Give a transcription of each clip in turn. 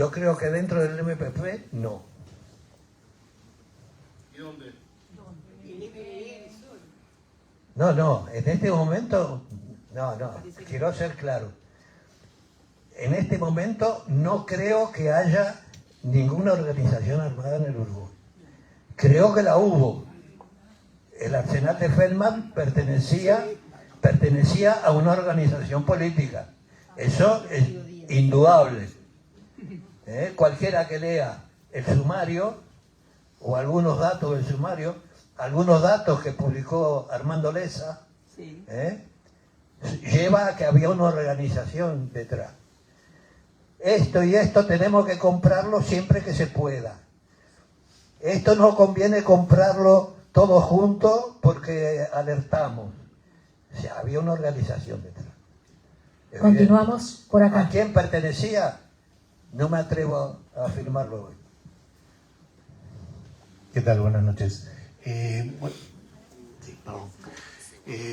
Yo creo que dentro del MPP no. ¿Y dónde? No, en este momento, no, quiero ser claro. En este momento no creo que haya ninguna organización armada en el Uruguay. Creo que la hubo. El Arsenal de Feldman pertenecía a una organización política. Eso es indudable. Cualquiera que lea el sumario o algunos datos del sumario, algunos datos que publicó Armando Leza, lleva a que había una organización detrás. Esto y esto tenemos que comprarlo siempre que se pueda. Esto no conviene comprarlo todo junto porque alertamos. O sea, había una organización detrás. Continuamos por acá. ¿A quién pertenecía? No me atrevo a afirmarlo hoy. ¿Qué tal? Buenas noches.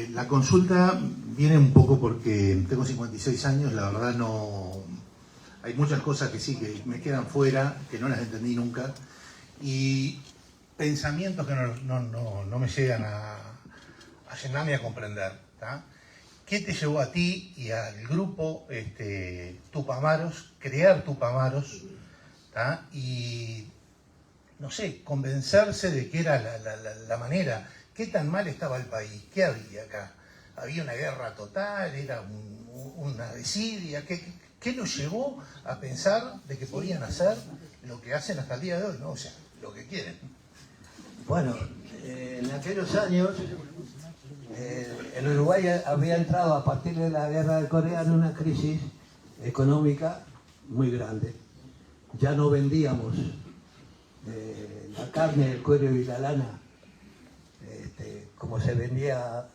La consulta viene un poco porque tengo 56 años, la verdad no... Hay muchas cosas que sí, que me quedan fuera, que no las entendí nunca, y pensamientos que no me llegan a llenarme a comprender. ¿Tá? ¿Qué te llevó a ti y al grupo Tupamaros, crear Tupamaros, ¿tá? Y, no sé, convencerse de que era la manera? ¿Qué tan mal estaba el país? ¿Qué había acá? ¿Había una guerra total? ¿Era una desidia? ¿Qué nos llevó a pensar de que podían hacer lo que hacen hasta el día de hoy? ¿No? O sea, lo que quieren. Bueno, en aquellos años el Uruguay había entrado a partir de la guerra de Corea en una crisis económica muy grande. Ya no vendíamos la carne, el cuero y la lana como se vendía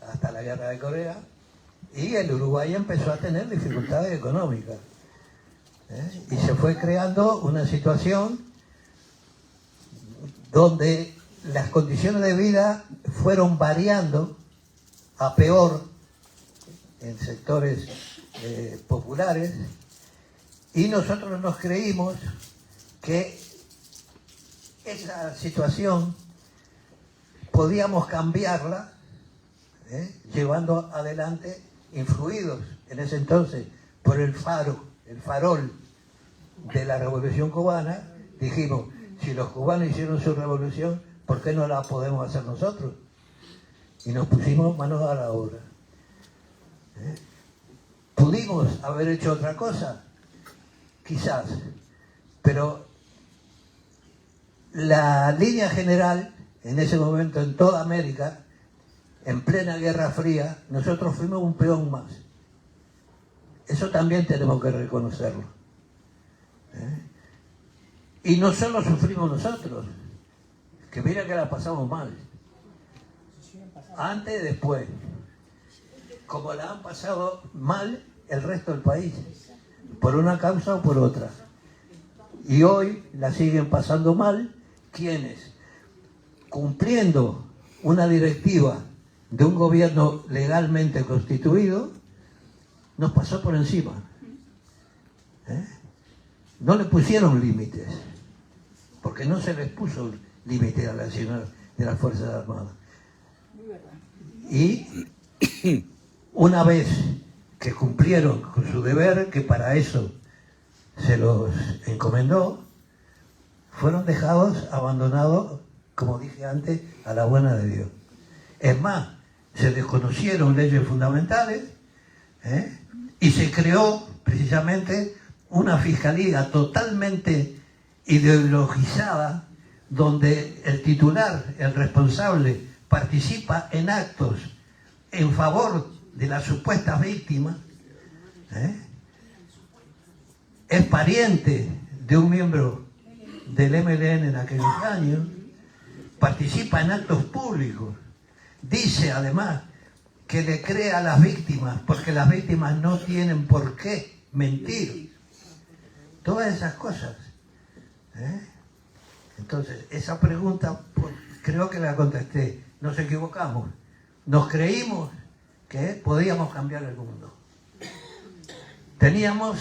hasta la guerra de Corea, y el Uruguay empezó a tener dificultades económicas. Y se fue creando una situación donde las condiciones de vida fueron variando a peor en sectores populares, y nosotros nos creímos que esa situación podíamos cambiarla, llevando adelante, influidos en ese entonces por el farol de la Revolución Cubana. Dijimos, si los cubanos hicieron su revolución, ¿por qué no la podemos hacer nosotros? Y nos pusimos manos a la obra. ¿Pudimos haber hecho otra cosa? Quizás. Pero la línea general, en ese momento en toda América, en plena Guerra Fría, nosotros fuimos un peón más. Eso también tenemos que reconocerlo. Y no solo sufrimos nosotros, que mira que la pasamos mal. Antes y después. Como la han pasado mal el resto del país, por una causa o por otra. Y hoy la siguen pasando mal quienes, cumpliendo una directiva de un gobierno legalmente constituido, nos pasó por encima. No le pusieron límites, porque no se les puso límite a la acción de las Fuerzas Armadas. Y una vez que cumplieron con su deber, que para eso se los encomendó, fueron dejados, abandonados, como dije antes, a la buena de Dios. Es más, se desconocieron leyes fundamentales, y se creó precisamente una fiscalía totalmente ideologizada, donde el titular, el responsable, participa en actos en favor de las supuestas víctimas, es pariente de un miembro del MLN en aquellos años, participa en actos públicos, dice además que le cree a las víctimas, porque las víctimas no tienen por qué mentir. Todas esas cosas. Entonces, esa pregunta creo que la contesté. Nos equivocamos. Nos creímos que podíamos cambiar el mundo. Teníamos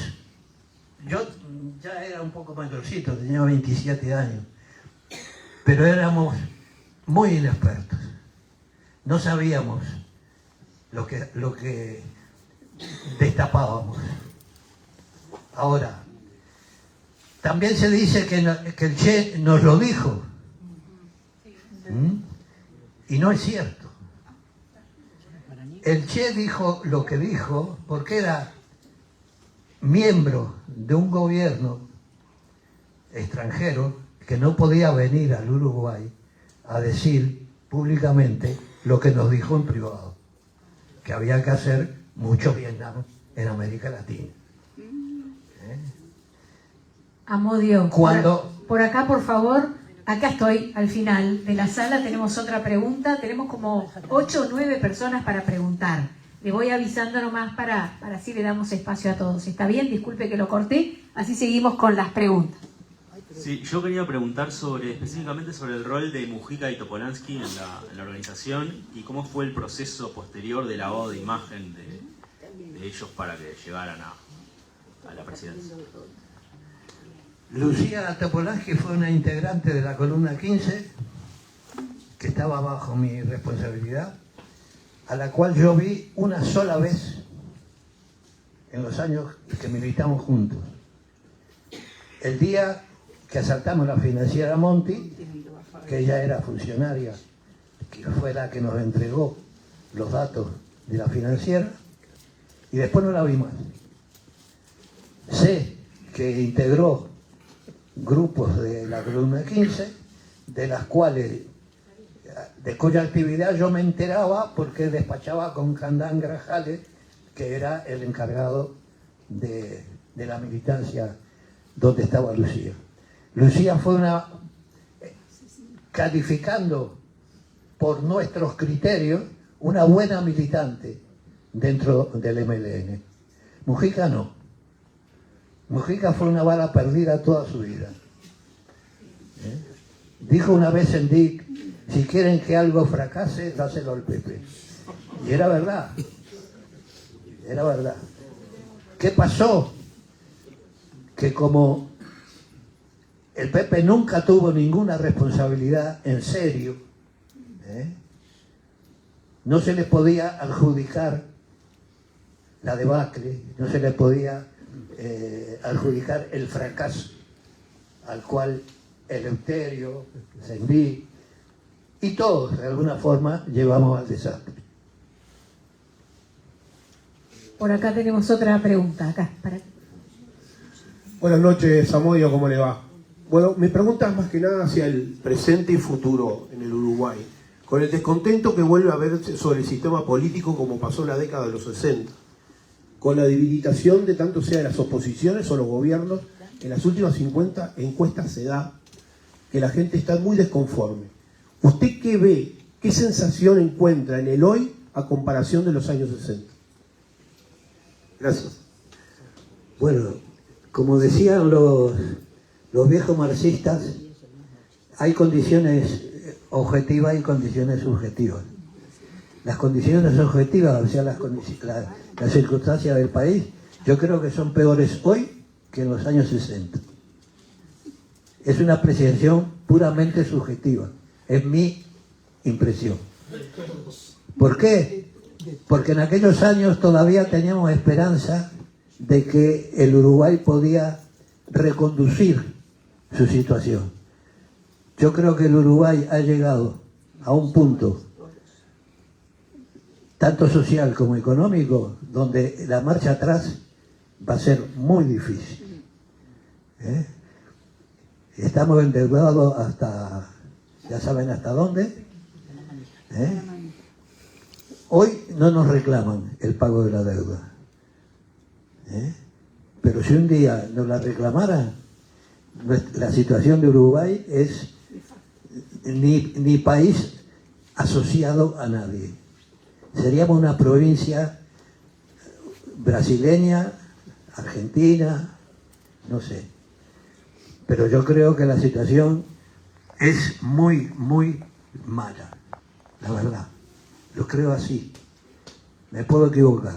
yo ya era un poco mayorcito, tenía 27 años, pero éramos muy inexpertos. No sabíamos lo que destapábamos. Ahora, también se dice que el Che nos lo dijo. Y no es cierto. El Che dijo lo que dijo porque era miembro de un gobierno extranjero que no podía venir al Uruguay a decir públicamente lo que nos dijo en privado, que había que hacer mucho Vietnam en América Latina. Amodio, Cuando... por acá, por favor, acá estoy, al final de la sala, tenemos otra pregunta, tenemos como 8 o 9 personas para preguntar. Le voy avisando nomás para así le damos espacio a todos. ¿Está bien? Disculpe que lo corté, así seguimos con las preguntas. Sí, yo quería preguntar específicamente sobre el rol de Mujica y Topolansky en la organización y cómo fue el proceso posterior de lavado de imagen de ellos para que llegaran a la presidencia. Lucía Topolansky fue una integrante de la columna 15 que estaba bajo mi responsabilidad, a la cual yo vi una sola vez en los años que militamos juntos. El día que asaltamos la financiera Monti, que ella era funcionaria, que fue la que nos entregó los datos de la financiera, y después no la vi más. Sé que integró grupos de la columna 15, de las cuales, de cuya actividad yo me enteraba porque despachaba con Candán Grajales, que era el encargado de la militancia donde estaba Lucía. Lucía fue calificando por nuestros criterios, una buena militante dentro del MLN. Mujica no. Mujica fue una bala perdida toda su vida. Dijo una vez en DIC, si quieren que algo fracase, dáselo al PP. Y era verdad. Era verdad. ¿Qué pasó? Que como el PP nunca tuvo ninguna responsabilidad en serio, no se le podía adjudicar la debacle, no se le podía adjudicar el fracaso al cual Eleuterio, Sendí y todos de alguna forma llevamos al desastre. Por acá tenemos otra pregunta. Acá, para... Buenas noches, Amodio, ¿cómo le va? Bueno, mi pregunta es más que nada hacia el presente y futuro en el Uruguay, con el descontento que vuelve a haber sobre el sistema político como pasó en la década de los 60, con la debilitación de tanto sea de las oposiciones o los gobiernos. En las últimas 50 encuestas se da que la gente está muy desconforme. ¿Usted qué ve, qué sensación encuentra en el hoy a comparación de los años 60? Gracias. Bueno, como decían los viejos marxistas, hay condiciones objetivas y condiciones subjetivas. Las condiciones objetivas, o sea, las circunstancias del país, yo creo que son peores hoy que en los años 60. Es una apreciación puramente subjetiva, es mi impresión. ¿Por qué? Porque en aquellos años todavía teníamos esperanza de que el Uruguay podía reconducir su situación. Yo creo que el Uruguay ha llegado a un punto, tanto social como económico, donde la marcha atrás va a ser muy difícil. Estamos endeudados hasta, ya saben hasta dónde. Hoy no nos reclaman el pago de la deuda. Pero si un día nos la reclamaran, la situación de Uruguay es ni país asociado a nadie. Seríamos una provincia brasileña, argentina, no sé. Pero yo creo que la situación es muy, muy mala, la verdad. Lo creo así. Me puedo equivocar.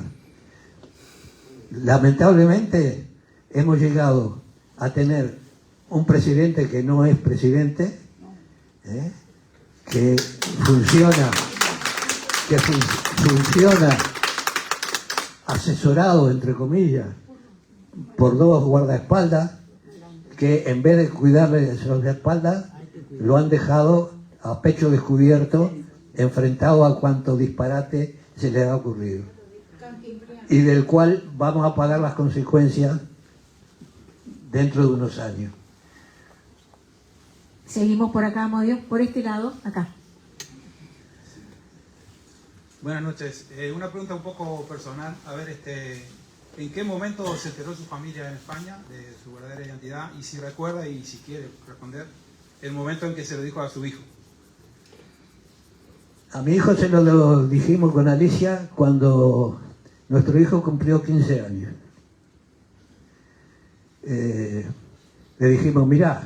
Lamentablemente, hemos llegado a tener un presidente que no es presidente, que funciona asesorado, entre comillas, por dos guardaespaldas, que en vez de cuidarle los espaldas, lo han dejado a pecho descubierto, enfrentado a cuanto disparate se le ha ocurrido. Y del cual vamos a pagar las consecuencias dentro de unos años. Seguimos por acá, Amodio, por este lado, acá. Buenas noches. Una pregunta un poco personal. A ver, ¿en qué momento se enteró su familia en España de su verdadera identidad? Y si recuerda y si quiere responder, el momento en que se lo dijo a su hijo. A mi hijo se lo dijimos con Alicia cuando nuestro hijo cumplió 15 años. Le dijimos, mirá,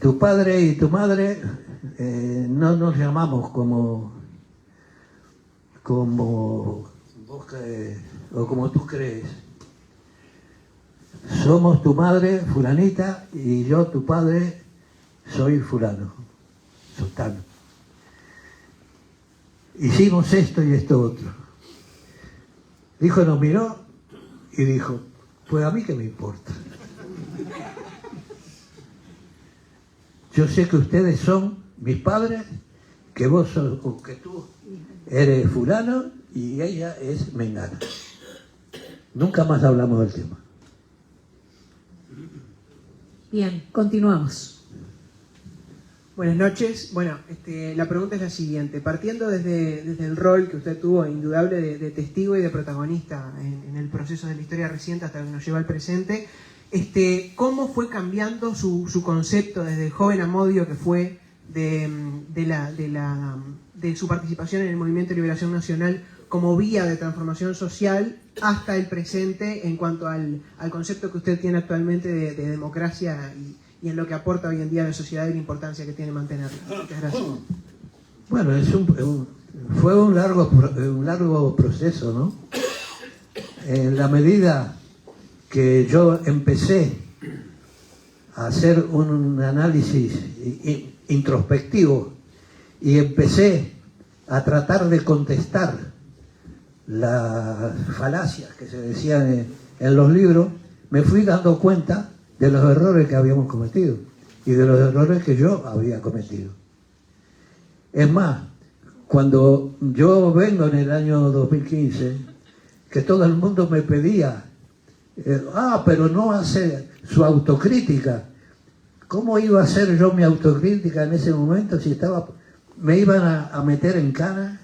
tu padre y tu madre no nos llamamos como vos o como tú crees. Somos tu madre, fulanita, y yo, tu padre, soy fulano, sultano. Hicimos esto y esto otro. El hijo nos miró y dijo, pues a mí qué me importa. Yo sé que ustedes son mis padres, que vos sos, o que tú eres fulano y ella es mengana. Nunca más hablamos del tema. Bien, continuamos. Buenas noches. Bueno, la pregunta es la siguiente. Partiendo desde el rol que usted tuvo, indudable, de testigo y de protagonista en el proceso de la historia reciente hasta que nos lleva al presente, ¿cómo fue cambiando su concepto desde el joven Amodio que fue de su participación en el Movimiento de Liberación Nacional como vía de transformación social hasta el presente en cuanto al concepto que usted tiene actualmente de democracia y en lo que aporta hoy en día a la sociedad y la importancia que tiene mantenerla? Muchas gracias. Bueno, fue un largo proceso, ¿no? En la medida que yo empecé a hacer un análisis introspectivo y empecé a tratar de contestar las falacias que se decían en los libros, me fui dando cuenta de los errores que habíamos cometido y de los errores que yo había cometido. Es más, cuando yo vengo en el año 2015, que todo el mundo me pedía, pero no hace su autocrítica. ¿Cómo iba a hacer yo mi autocrítica en ese momento si me iban a meter en cana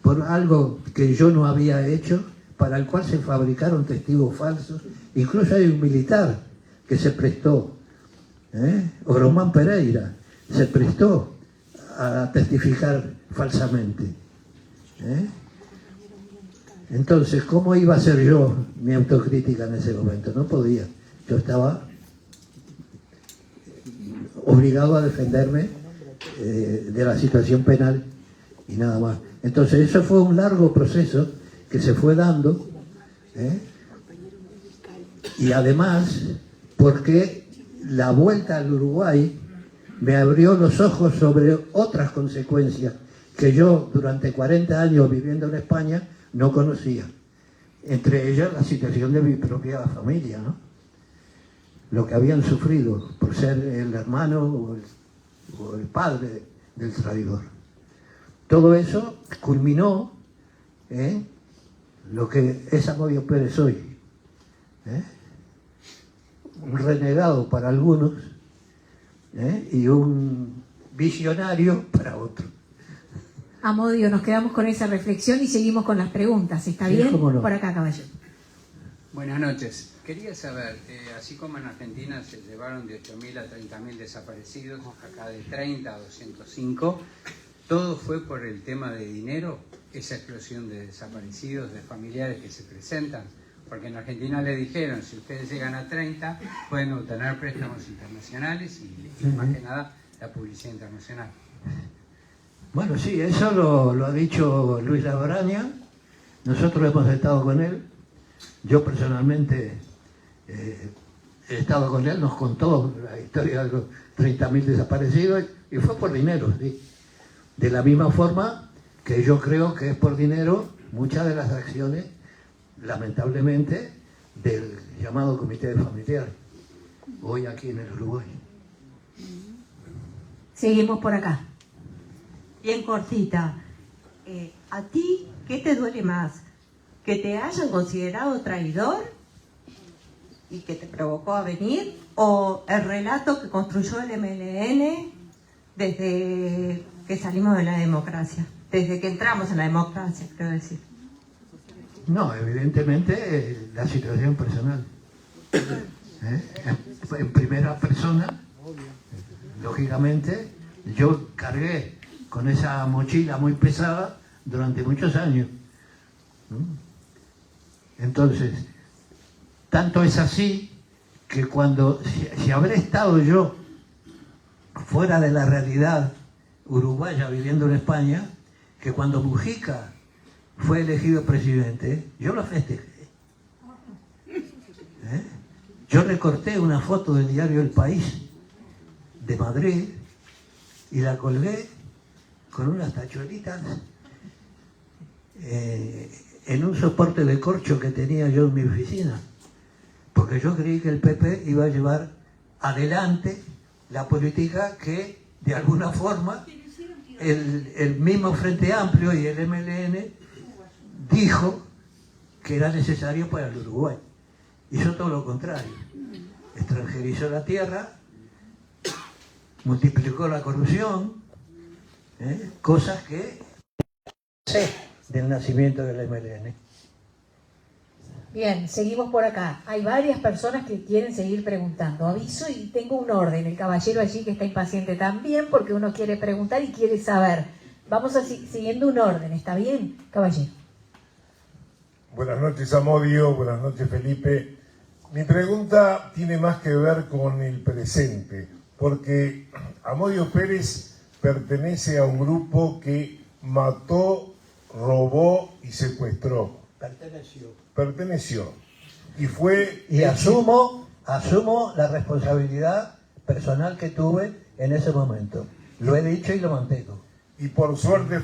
por algo que yo no había hecho, para el cual se fabricaron testigos falsos? Incluso hay un militar que se prestó, Oromán Pereira, se prestó a testificar falsamente. Entonces, ¿cómo iba a hacer yo mi autocrítica en ese momento? No podía. Yo estaba obligado a defenderme de la situación penal y nada más. Entonces, eso fue un largo proceso que se fue dando, y además, porque la vuelta al Uruguay me abrió los ojos sobre otras consecuencias que yo, durante 40 años viviendo en España, no conocía. Entre ellas la situación de mi propia familia, ¿no? Lo que habían sufrido por ser el hermano o el padre del traidor. Todo eso culminó en lo que es Amodio Pérez hoy. Un renegado para algunos, y un visionario para otros. Amodio, nos quedamos con esa reflexión y seguimos con las preguntas. ¿Está Sí, bien? cómo no. Por acá, caballero. Buenas noches. Quería saber, así como en Argentina se llevaron de 8.000 a 30.000 desaparecidos, acá de 30 a 205, ¿todo fue por el tema de dinero? Esa explosión de desaparecidos, de familiares que se presentan. Porque en Argentina le dijeron, si ustedes llegan a 30, pueden obtener préstamos internacionales y más que nada la publicidad internacional. Bueno, sí, eso lo ha dicho Luis Labraña. Nosotros hemos estado con él. Yo personalmente he estado con él, nos contó la historia de los 30.000 desaparecidos y fue por dinero, ¿sí? De la misma forma que yo creo que es por dinero muchas de las acciones, lamentablemente, del llamado Comité de Familiares, hoy aquí en el Uruguay. Seguimos por acá. Bien cortita. ¿A ti qué te duele más? ¿Que te hayan considerado traidor y que te provocó a venir? ¿O el relato que construyó el MLN desde que salimos de la democracia? Desde que entramos en la democracia, quiero decir. No, evidentemente la situación personal. En primera persona, lógicamente, yo cargué con esa mochila muy pesada durante muchos años. Entonces, tanto es así que cuando, si habré estado yo fuera de la realidad uruguaya viviendo en España, que cuando Mujica fue elegido presidente, yo lo festejé. Yo recorté una foto del diario El País de Madrid y la colgué con unas tachuelitas en un soporte de corcho que tenía yo en mi oficina, porque yo creí que el PP iba a llevar adelante la política que de alguna forma el mismo Frente Amplio y el MLN dijo que era necesario para el Uruguay. Hizo todo lo contrario. Extranjerizó la tierra, multiplicó la corrupción, cosas que sé del nacimiento del MLN. Bien, seguimos por acá. Hay varias personas que quieren seguir preguntando. Aviso y tengo un orden. El caballero allí que está impaciente también porque uno quiere preguntar y quiere saber. Vamos siguiendo un orden. ¿Está bien, caballero? Buenas noches, Amodio. Buenas noches, Felipe. Mi pregunta tiene más que ver con el presente, porque Amodio Pérez pertenece a un grupo que mató, robó y secuestró. Perteneció. Y fue... Y asumo la responsabilidad personal que tuve en ese momento. Lo he dicho y lo mantengo. Y por suerte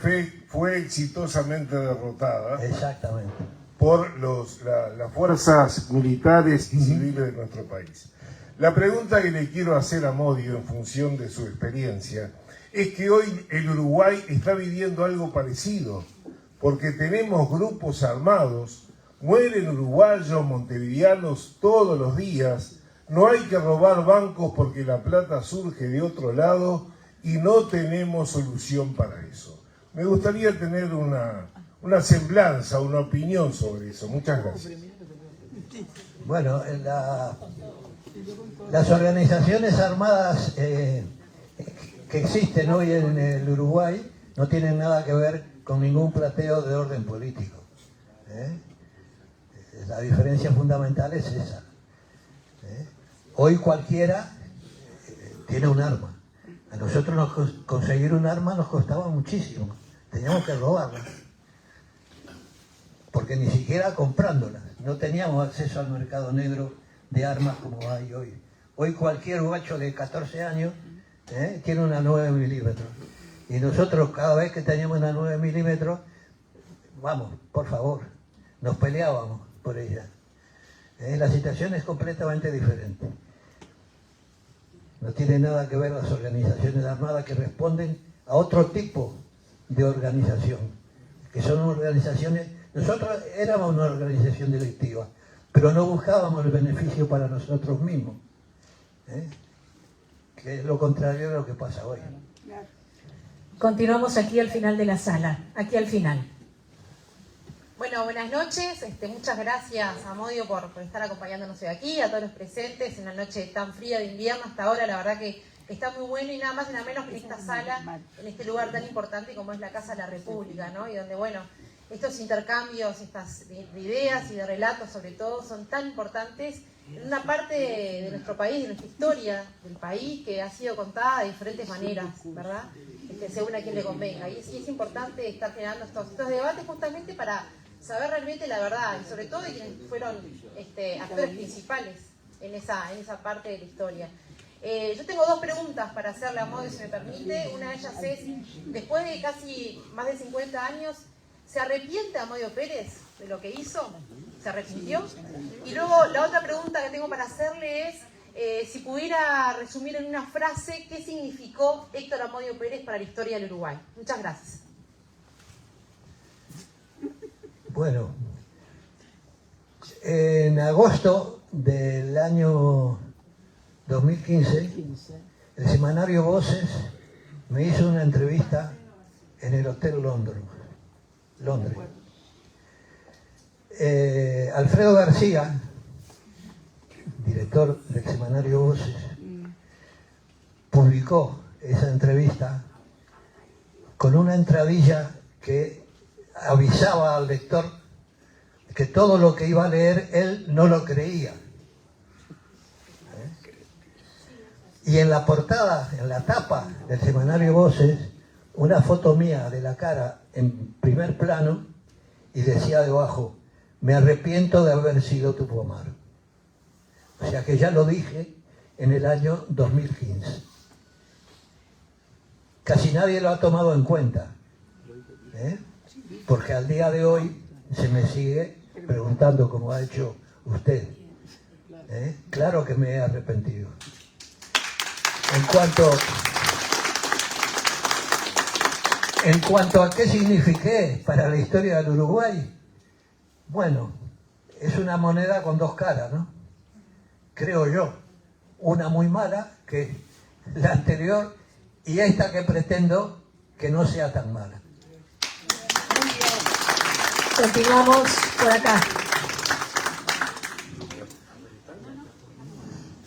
fue exitosamente derrotada. Exactamente. Por las fuerzas militares y civiles de nuestro país. La pregunta que le quiero hacer a Amodio en función de su experiencia es que hoy el Uruguay está viviendo algo parecido, porque tenemos grupos armados, mueren uruguayos, montevideanos todos los días, no hay que robar bancos porque la plata surge de otro lado y no tenemos solución para eso. Me gustaría tener una semblanza, una opinión sobre eso. Muchas gracias. Bueno, las organizaciones armadas que existen hoy en el Uruguay no tienen nada que ver con ningún plateo de orden político. La diferencia fundamental es esa. Hoy cualquiera tiene un arma. A nosotros conseguir un arma nos costaba muchísimo. Teníamos que robarla. Porque ni siquiera comprándolas. No teníamos acceso al mercado negro de armas como hay hoy. Hoy cualquier guacho de 14 años tiene una 9 milímetros. Y nosotros cada vez que teníamos una 9 milímetros, vamos, por favor, nos peleábamos por ella. La situación es completamente diferente. No tiene nada que ver las organizaciones armadas que responden a otro tipo de organización, que son organizaciones... Nosotros éramos una organización delictiva, pero no buscábamos el beneficio para nosotros mismos, que es lo contrario de lo que pasa hoy. Continuamos aquí al final de la sala, aquí al final. Bueno, buenas noches. Muchas gracias, Amodio, por estar acompañándonos hoy aquí, a todos los presentes en una noche tan fría de invierno hasta ahora. La verdad que está muy bueno y nada más y nada menos que en esta sala, en este lugar tan importante como es la Casa de la República, ¿no? Y donde, bueno, estos intercambios, estas de ideas y de relatos sobre todo son tan importantes en una parte de nuestro país, de nuestra historia del país, que ha sido contada de diferentes maneras, ¿verdad? Según a quien le convenga. Y es importante estar generando estos debates justamente para saber realmente la verdad, y sobre todo de quienes fueron actores principales en esa parte de la historia. Yo tengo dos preguntas para hacerle a Amodio, si me permite. Una de ellas es, después de casi más de 50 años, ¿se arrepiente Amodio Pérez de lo que hizo? ¿Se arrepintió? Y luego la otra pregunta que tengo para hacerle es, si pudiera resumir en una frase, ¿qué significó Héctor Amodio Pérez para la historia del Uruguay? Muchas gracias. Bueno, en agosto del año 2015, el semanario Voces me hizo una entrevista en el Hotel Londres. Alfredo García, director del semanario Voces, publicó esa entrevista con una entradilla que avisaba al lector que todo lo que iba a leer él no lo creía. Y en la portada, en la tapa del semanario Voces, una foto mía de la cara en primer plano y decía debajo, me arrepiento de haber sido tu pomar. O sea que ya lo dije en el año 2015. Casi nadie lo ha tomado en cuenta, porque al día de hoy se me sigue preguntando, como ha hecho usted. Claro que me he arrepentido. En cuanto a qué signifiqué para la historia del Uruguay, bueno, es una moneda con dos caras, ¿no? Creo yo. Una muy mala, que es la anterior, y esta que pretendo que no sea tan mala. Continuamos por acá.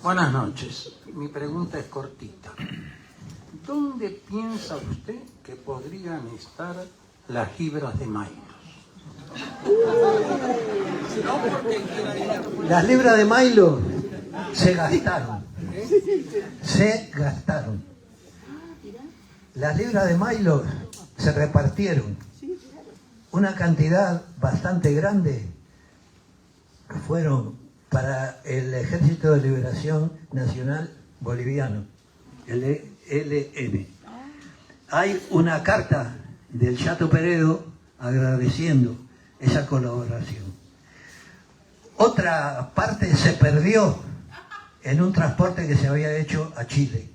Buenas noches. Mi pregunta es cortita. ¿Dónde piensa usted que podrían estar las libras de Milo? Las libras de Milo se gastaron. Se gastaron. Las libras de Milo se repartieron. Una cantidad bastante grande fueron para el Ejército de Liberación Nacional Boliviano, el ELN. Hay una carta del Chato Peredo agradeciendo esa colaboración. Otra parte se perdió en un transporte que se había hecho a Chile.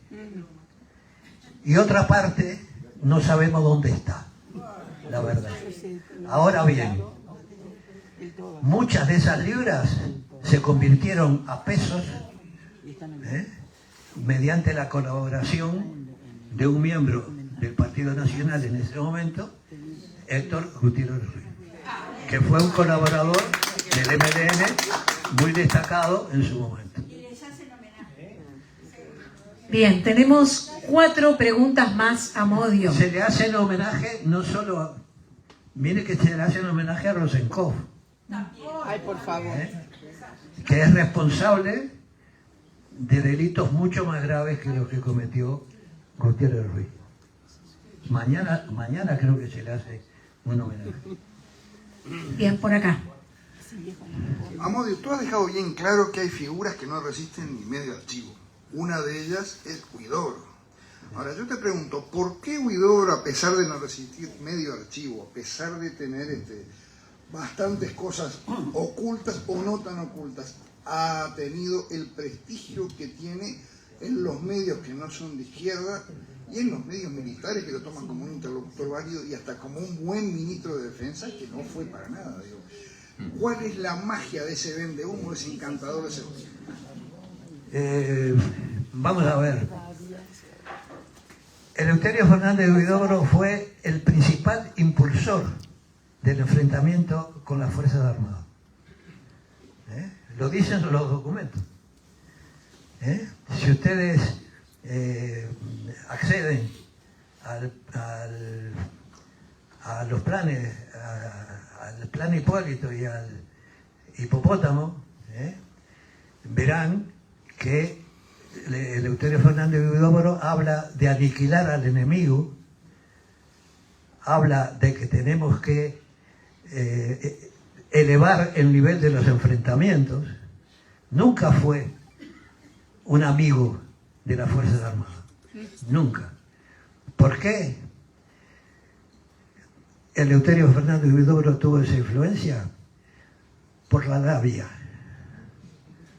Y otra parte no sabemos dónde está, la verdad. Ahora bien, muchas de esas libras se convirtieron a pesos mediante la colaboración de un miembro del Partido Nacional en ese momento, Héctor Gutiérrez Ruiz, que fue un colaborador del MLN muy destacado en su momento. Bien, tenemos 4 preguntas más a Amodio. Se le hace el homenaje no solo a... Mire que se le hace el homenaje a Rosenkopf. Ay, por favor. Que es responsable de delitos mucho más graves que los que cometió Gutiérrez Ruiz. Mañana creo que se le hace un homenaje. Bien, por acá. Amodio, tú has dejado bien claro que hay figuras que no resisten ni medio archivo. Una de ellas es Huidobro. Ahora yo te pregunto, ¿por qué Huidobro, a pesar de no resistir medio archivo, a pesar de tener bastantes cosas ocultas o no tan ocultas, ha tenido el prestigio que tiene en los medios que no son de izquierda y en los medios militares que lo toman como un interlocutor válido y hasta como un buen ministro de defensa, que no fue para nada? Digo, ¿cuál es la magia de ese vendehumo, ese encantador de ese vamos a ver. Eleuterio Fernández de Huidobro fue el principal impulsor del enfrentamiento con las Fuerzas Armadas. Lo dicen los documentos. Si ustedes acceden a los planes, al plan Hipólito y al Hipopótamo, verán que Eleuterio Fernández de Huidobro habla de aniquilar al enemigo, habla de que tenemos que elevar el nivel de los enfrentamientos, nunca fue un amigo de las Fuerzas Armadas. Nunca. ¿Por qué Eleuterio Fernández Huidobro tuvo esa influencia? Por la labia.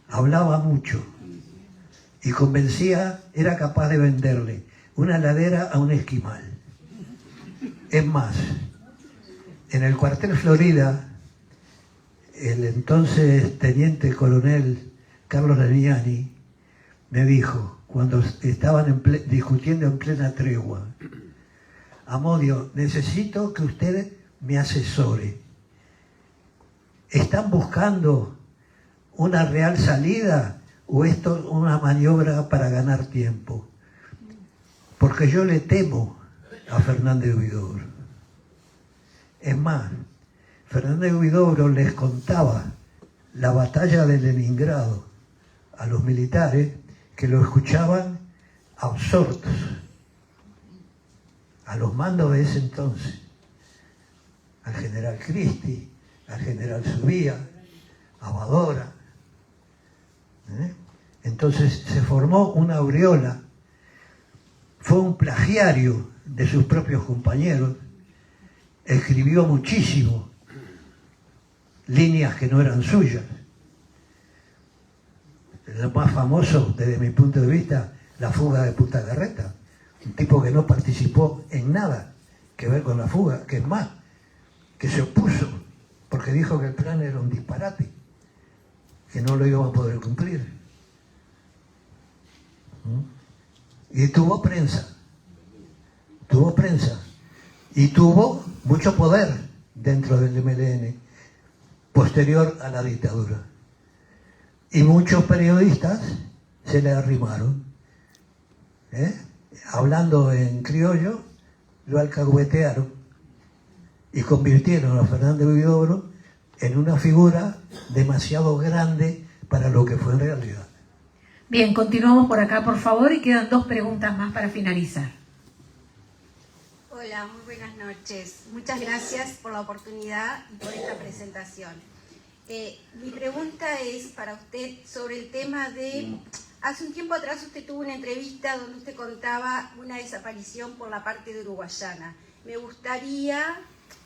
Hablaba mucho y convencía, era capaz de venderle una heladera a un esquimal. Es más, en el cuartel Florida, el entonces teniente coronel Carlos Damiani me dijo, cuando estaban discutiendo en plena tregua: Amodio, necesito que usted me asesore. ¿Están buscando una real salida o esto es una maniobra para ganar tiempo? Porque yo le temo a Fernández Huidobro. Es más, Fernández Huidobro les contaba la batalla de Leningrado a los militares, que lo escuchaban absortos, a los mandos de ese entonces, al general Cristi, al general Subía, a Badora. Entonces se formó una aureola, fue un plagiario de sus propios compañeros, escribió muchísimo, líneas que no eran suyas. Lo más famoso, desde mi punto de vista, la fuga de Punta Carreta. Un tipo que no participó en nada que ver con la fuga, que es más, que se opuso, porque dijo que el plan era un disparate, que no lo iba a poder cumplir. Y tuvo prensa, y tuvo mucho poder dentro del MLN, posterior a la dictadura. Y muchos periodistas se le arrimaron. Hablando en criollo, lo alcahuetearon y convirtieron a Fernández Huidobro en una figura demasiado grande para lo que fue en realidad. Bien, continuamos por acá, por favor, y quedan 2 preguntas más para finalizar. Hola, muy buenas noches. Muchas gracias por la oportunidad y por esta presentación. Mi pregunta es para usted sobre el tema de... Hace un tiempo atrás usted tuvo una entrevista donde usted contaba una desaparición por la parte de Uruguayana. Me gustaría,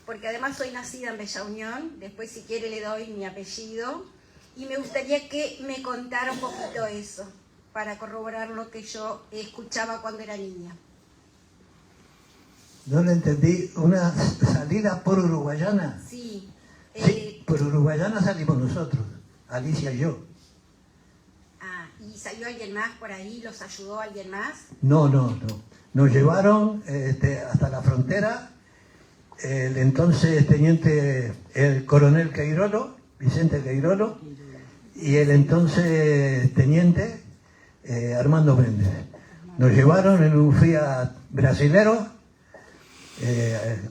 porque además soy nacida en Bella Unión, después si quiere le doy mi apellido, y me gustaría que me contara un poquito eso, para corroborar lo que yo escuchaba cuando era niña. No lo entendí. ¿Una salida por Uruguayana? Sí. Sí, por Uruguayana salimos nosotros, Alicia y yo. ¿Y salió alguien más por ahí? ¿Los ayudó alguien más? No. Nos llevaron hasta la frontera el entonces teniente, el coronel Queirolo, Vicente Queirolo, y el entonces teniente Armando Méndez. Nos llevaron en un Fiat brasilero,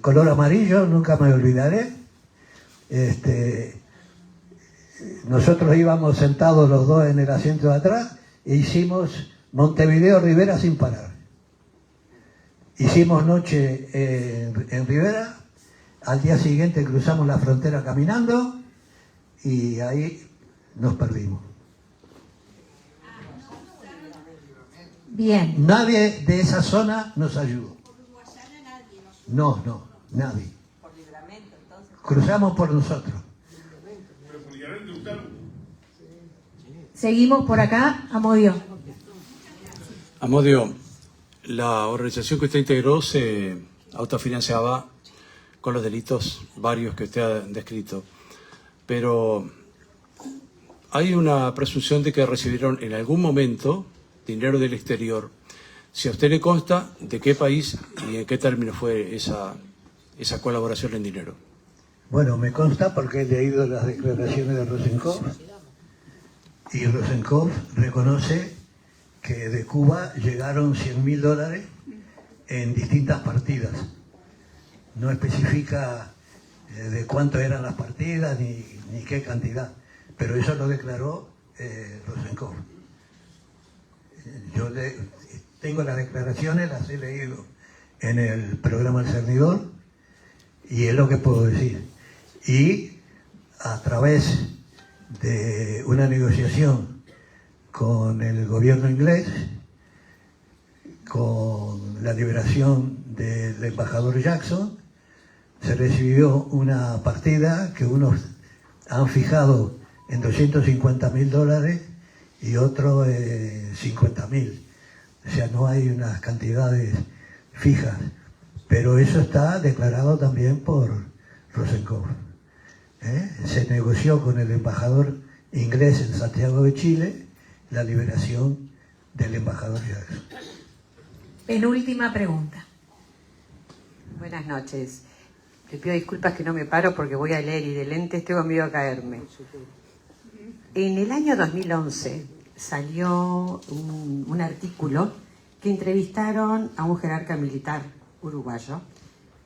color amarillo, nunca me olvidaré. Nosotros íbamos sentados los dos en el asiento de atrás e hicimos Montevideo-Rivera sin parar. Hicimos noche en Rivera, al día siguiente cruzamos la frontera caminando y ahí nos perdimos. Bien. Nadie de esa zona nos ayudó. No, nadie. Cruzamos por nosotros. Seguimos por acá, Amodio. Amodio, la organización que usted integró se autofinanciaba con los delitos varios que usted ha descrito, pero hay una presunción de que recibieron en algún momento dinero del exterior. Si a usted le consta, ¿de qué país y en qué términos fue esa colaboración en dinero? Bueno, me consta porque he leído las declaraciones de Rosenkopf, y Rosenkopf reconoce que de Cuba llegaron $100.000 en distintas partidas. No especifica de cuánto eran las partidas ni qué cantidad, pero eso lo declaró Rosenkopf. Yo tengo las declaraciones, las he leído en el programa El Cernidor, y es lo que puedo decir. Y a través de una negociación con el gobierno inglés, con la liberación del embajador Jackson, se recibió una partida que unos han fijado en $250.000 y otro 50.000. O sea, no hay unas cantidades fijas, pero eso está declarado también por Rosenkopf. Se negoció con el embajador inglés en Santiago de Chile la liberación del embajador Jackson. Penúltima pregunta. Buenas noches. Le pido disculpas que no me paro porque voy a leer y de lentes tengo miedo a caerme. En el año 2011 salió un artículo que entrevistaron a un jerarca militar uruguayo.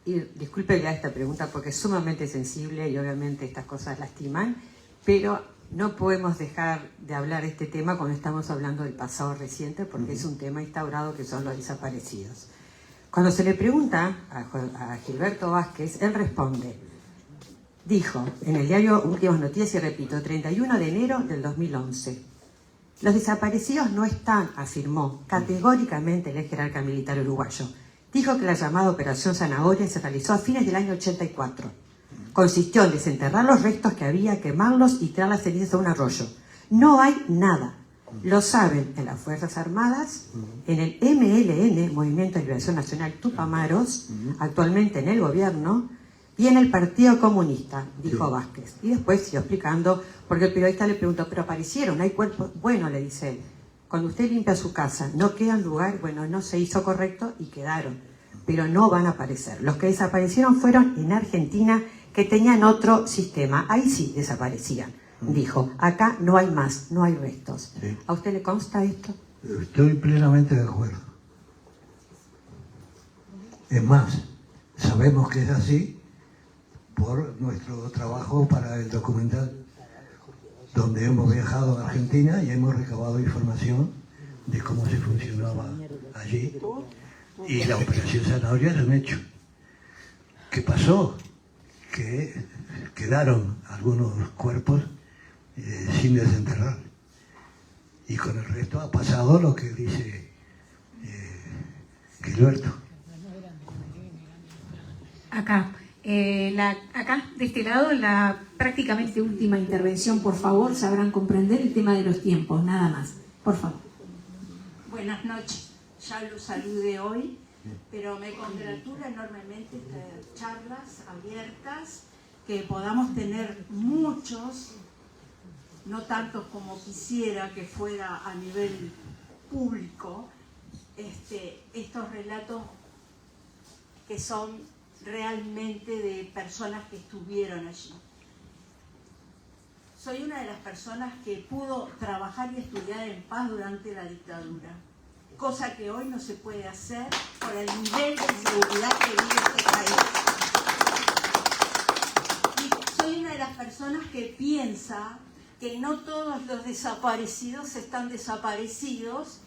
Y disculpe que haga esta pregunta porque es sumamente sensible y obviamente estas cosas lastiman, pero no podemos dejar de hablar de este tema cuando estamos hablando del pasado reciente porque es un tema instaurado que son los desaparecidos. Cuando se le pregunta a Gilberto Vázquez, él responde, dijo en el diario Últimas Noticias, y repito, 31 de enero del 2011, los desaparecidos no están, afirmó categóricamente el ex jerarca militar uruguayo. Dijo que la llamada Operación Zanahoria se realizó a fines del año 84. Consistió en desenterrar los restos que había, quemarlos y tirar las cenizas a un arroyo. No hay nada. Lo saben en las Fuerzas Armadas, en el MLN, Movimiento de Liberación Nacional Tupamaros, actualmente en el gobierno, y en el Partido Comunista, dijo Vázquez. Y después siguió explicando, porque el periodista le preguntó, ¿pero aparecieron? ¿Hay cuerpos? Bueno, le dice él, cuando usted limpia su casa, no quedan lugar, bueno, no se hizo correcto y quedaron, pero no van a aparecer. Los que desaparecieron fueron en Argentina, que tenían otro sistema. Ahí sí desaparecían. Dijo, acá no hay más, no hay restos. Sí. ¿A usted le consta esto? Estoy plenamente de acuerdo. Es más, sabemos que es así por nuestro trabajo para el documental, donde hemos viajado a Argentina y hemos recabado información de cómo se funcionaba allí. Y la Operación Zanahoria es un hecho. ¿Qué pasó? Que quedaron algunos cuerpos sin desenterrar. Y con el resto ha pasado lo que dice Gilberto. Acá, acá de este lado, la prácticamente última intervención, por favor, sabrán comprender el tema de los tiempos, nada más. Por favor. Buenas noches. Ya lo saludé hoy, pero me congratula enormemente estas charlas abiertas, que podamos tener muchos, no tantos como quisiera que fuera a nivel público, estos relatos que son realmente de personas que estuvieron allí. Soy una de las personas que pudo trabajar y estudiar en paz durante la dictadura, cosa que hoy no se puede hacer por el nivel de seguridad que vive este país. Y soy una de las personas que piensa que no todos los desaparecidos están desaparecidos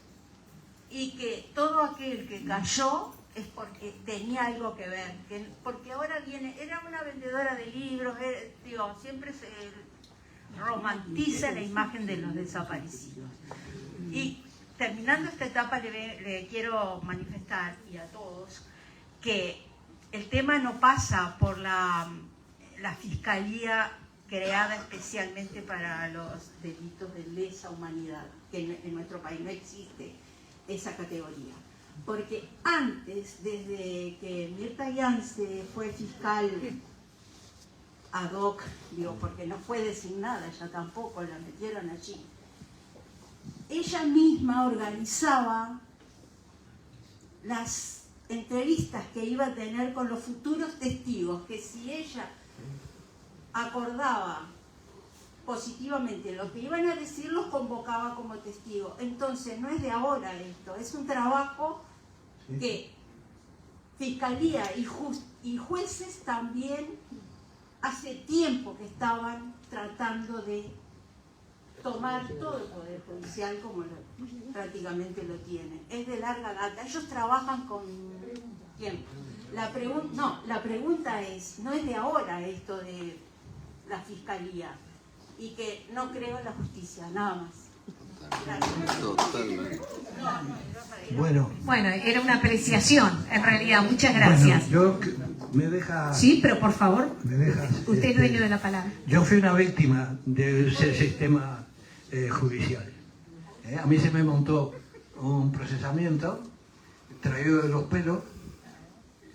y que todo aquel que cayó es porque tenía algo que ver, porque ahora viene, era una vendedora de libros, siempre se romantiza la imagen de los desaparecidos. Y terminando esta etapa le quiero manifestar, y a todos, que el tema no pasa por la Fiscalía creada especialmente para los delitos de lesa humanidad, que en nuestro país no existe esa categoría. Porque antes, desde que Mirta Yance fue fiscal ad hoc, porque no fue designada, ella tampoco la metieron allí, ella misma organizaba las entrevistas que iba a tener con los futuros testigos, que si ella acordaba positivamente lo que iban a decir, los convocaba como testigos. Entonces no es de ahora esto, es un trabajo que Fiscalía y jueces también hace tiempo que estaban tratando de tomar todo el Poder Judicial como prácticamente lo tienen. Es de larga data, ellos trabajan con tiempo. La pregunta es, no es de ahora esto de la fiscalía y que no creo en la justicia, nada más. Totalmente. Bueno, era una apreciación, en realidad. Muchas gracias. Bueno, me deja... Sí, pero por favor, me dejas, usted es dueño de la palabra. Yo fui una víctima de ese sistema judicial. A mí se me montó un procesamiento traído de los pelos.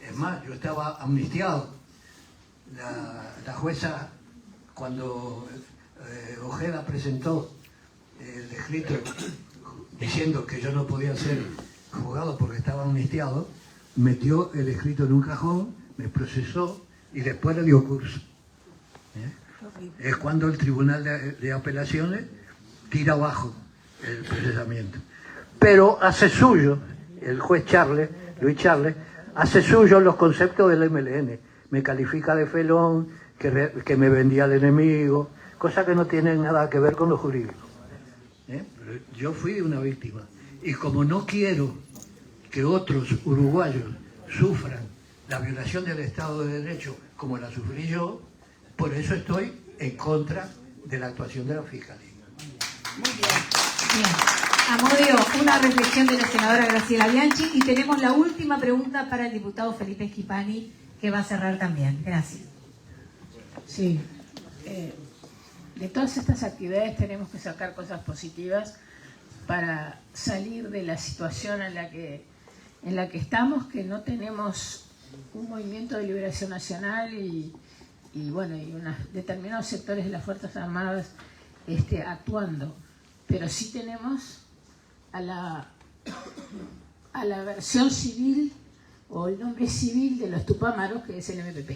Es más, yo estaba amnistiado. La jueza, cuando Ojeda presentó el escrito diciendo que yo no podía ser juzgado porque estaba amnistiado, metió el escrito en un cajón, me procesó y después le dio curso. Es cuando el Tribunal de Apelaciones tira abajo el procesamiento. Pero hace suyo, el juez Luis Charles, hace suyo los conceptos del MLN. Me califica de felón, que me vendía al enemigo, cosas que no tienen nada que ver con lo jurídico. Yo fui una víctima. Y como no quiero que otros uruguayos sufran la violación del Estado de Derecho como la sufrí yo, por eso estoy en contra de la actuación de la Fiscalía. Muy bien. Amodio, una reflexión de la senadora Graciela Bianchi, y tenemos la última pregunta para el diputado Felipe Schipani, que va a cerrar también. Gracias. Sí. De todas estas actividades tenemos que sacar cosas positivas para salir de la situación en la que estamos, que no tenemos un movimiento de liberación nacional y determinados sectores de las Fuerzas Armadas actuando, pero sí tenemos a la versión civil o el nombre civil de los tupámaros, que es el MPP.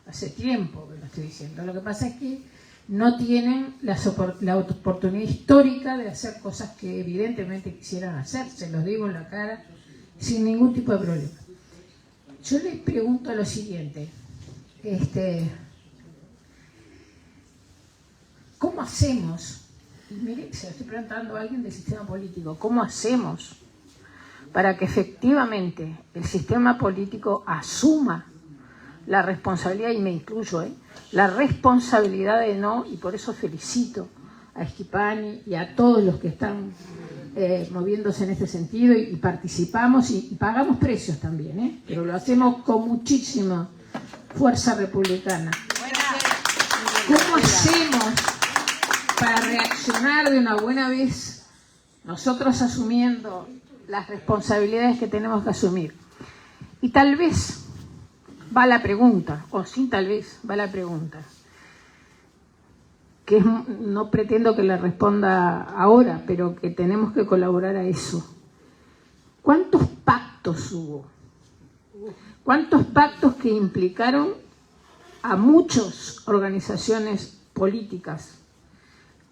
Hace tiempo que lo estoy diciendo. Lo que pasa es que no tienen la oportunidad histórica de hacer cosas que evidentemente quisieran hacer, se los digo en la cara, sin ningún tipo de problema. Yo les pregunto lo siguiente, ¿cómo hacemos? Y mire, se lo estoy preguntando a alguien del sistema político, ¿cómo hacemos para que efectivamente el sistema político asuma la responsabilidad, y me incluyo, la responsabilidad de no, y por eso felicito a Schipani y a todos los que están moviéndose en este sentido y participamos y pagamos precios también, pero lo hacemos con muchísima fuerza republicana. ¿Cómo hacemos para reaccionar de una buena vez, nosotros asumiendo las responsabilidades que tenemos que asumir? Y tal vez va la pregunta, o sin tal vez va la pregunta, que no pretendo que la responda ahora, pero que tenemos que colaborar a eso. ¿Cuántos pactos hubo? ¿Cuántos pactos que implicaron a muchas organizaciones políticas,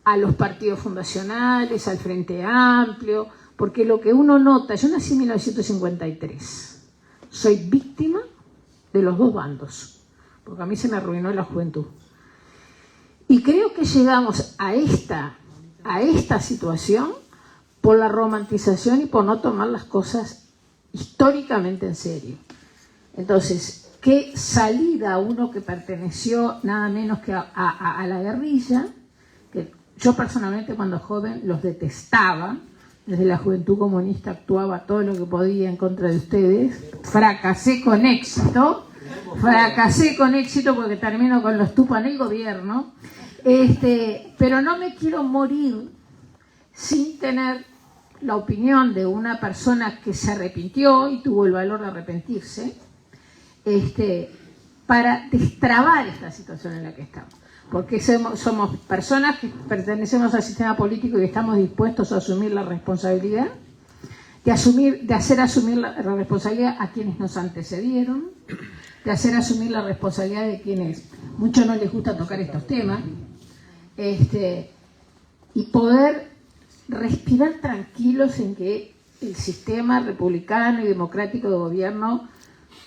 a los partidos fundacionales, al Frente Amplio? Porque lo que uno nota, yo nací en 1953, soy víctima de los dos bandos, porque a mí se me arruinó la juventud. Y creo que llegamos a esta situación por la romantización y por no tomar las cosas históricamente en serio. Entonces, ¿qué salida uno que perteneció nada menos que a la guerrilla, que yo personalmente cuando joven los detestaba, desde la Juventud Comunista actuaba todo lo que podía en contra de ustedes, fracasé con éxito porque termino con los tupas en el gobierno, pero no me quiero morir sin tener la opinión de una persona que se arrepintió y tuvo el valor de arrepentirse, para destrabar esta situación en la que estamos. Porque somos personas que pertenecemos al sistema político y estamos dispuestos a asumir la responsabilidad, de hacer asumir la responsabilidad a quienes nos antecedieron, de hacer asumir la responsabilidad de quienes mucho no les gusta tocar estos temas, y poder respirar tranquilos en que el sistema republicano y democrático de gobierno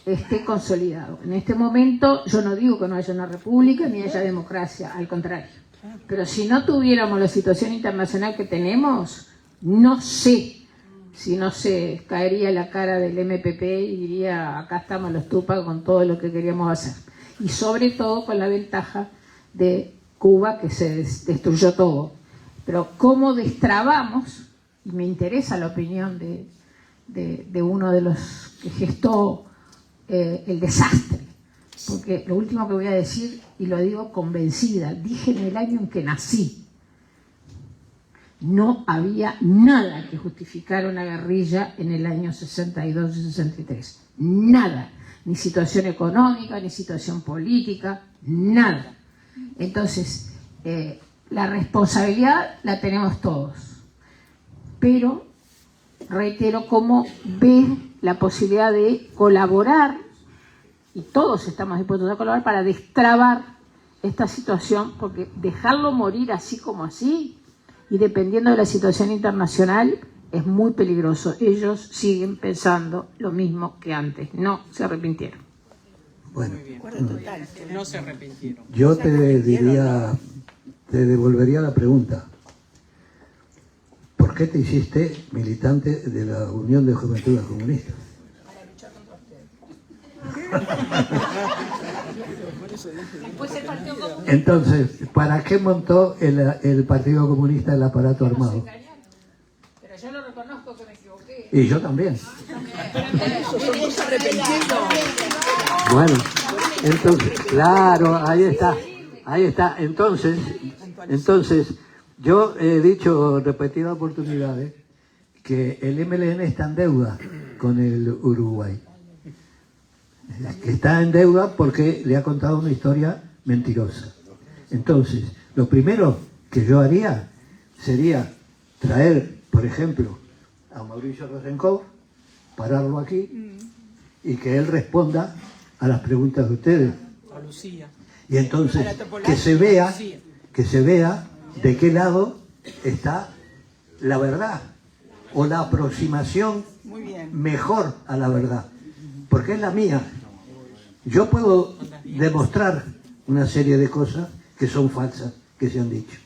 esté consolidado. En este momento yo no digo que no haya una república ni haya democracia, al contrario. Pero si no tuviéramos la situación internacional que tenemos, no sé si no se caería la cara del MPP y diría, acá estamos los Tupac con todo lo que queríamos hacer. Y sobre todo con la ventaja de Cuba, que se destruyó todo. Pero cómo destrabamos, y me interesa la opinión de uno de los que gestó el desastre, porque lo último que voy a decir, y lo digo convencida, dije en el año en que nací, no había nada que justificara una guerrilla en el año 62 y 63. Nada. Ni situación económica, ni situación política, nada. Entonces, la responsabilidad la tenemos todos. Pero, reitero, cómo ve la posibilidad de colaborar, y todos estamos dispuestos a colaborar para destrabar esta situación, porque dejarlo morir así como así, y dependiendo de la situación internacional, es muy peligroso. Ellos siguen pensando lo mismo que antes, no se arrepintieron. Bueno, No se arrepintieron. yo te diría, te devolvería la pregunta. ¿Por qué te hiciste militante de la Unión de Juventudes Comunistas? Entonces, ¿para qué montó el Partido Comunista el aparato armado? Pero yo lo reconozco que me equivoqué. Y yo también. Estamos arrepentidos. Bueno, entonces, claro, ahí está. Entonces, yo he dicho en repetidas oportunidades que el MLN está en deuda con el Uruguay. Que está en deuda porque le ha contado una historia mentirosa. Entonces, lo primero que yo haría sería traer, por ejemplo, a Mauricio Rosenkopf, pararlo aquí y que él responda a las preguntas de ustedes. A Lucía. Y entonces que se vea de qué lado está la verdad o la aproximación mejor a la verdad, porque es la mía. Yo puedo demostrar una serie de cosas que son falsas, que se han dicho.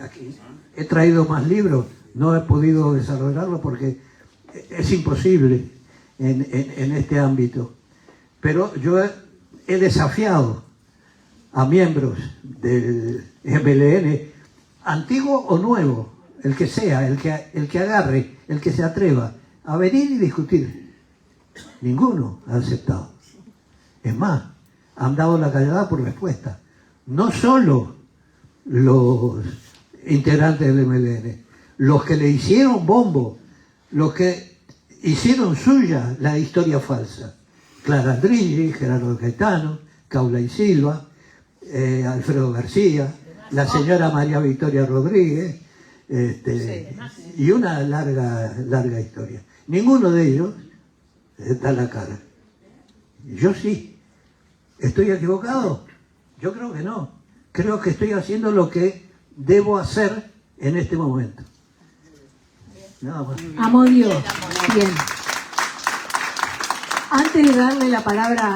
Aquí he traído más libros, no he podido desarrollarlo porque es imposible en este ámbito. Pero yo he desafiado a miembros del MLN, antiguo o nuevo, el que sea, el que agarre, el que se atreva a venir y discutir. Ninguno ha aceptado. Es más, han dado la callada por respuesta. No solo los integrantes del MLN, los que le hicieron bombo, los que hicieron suya la historia falsa. Clara Andrilli, Gerardo Caetano, Caula y Silva, Alfredo García, la señora María Victoria Rodríguez, y una larga historia. Ninguno de ellos da la cara. Yo sí. ¿Estoy equivocado? Yo creo que no. Creo que estoy haciendo lo que debo hacer en este momento. Nada más. Amodio. Bien. Antes de darle la palabra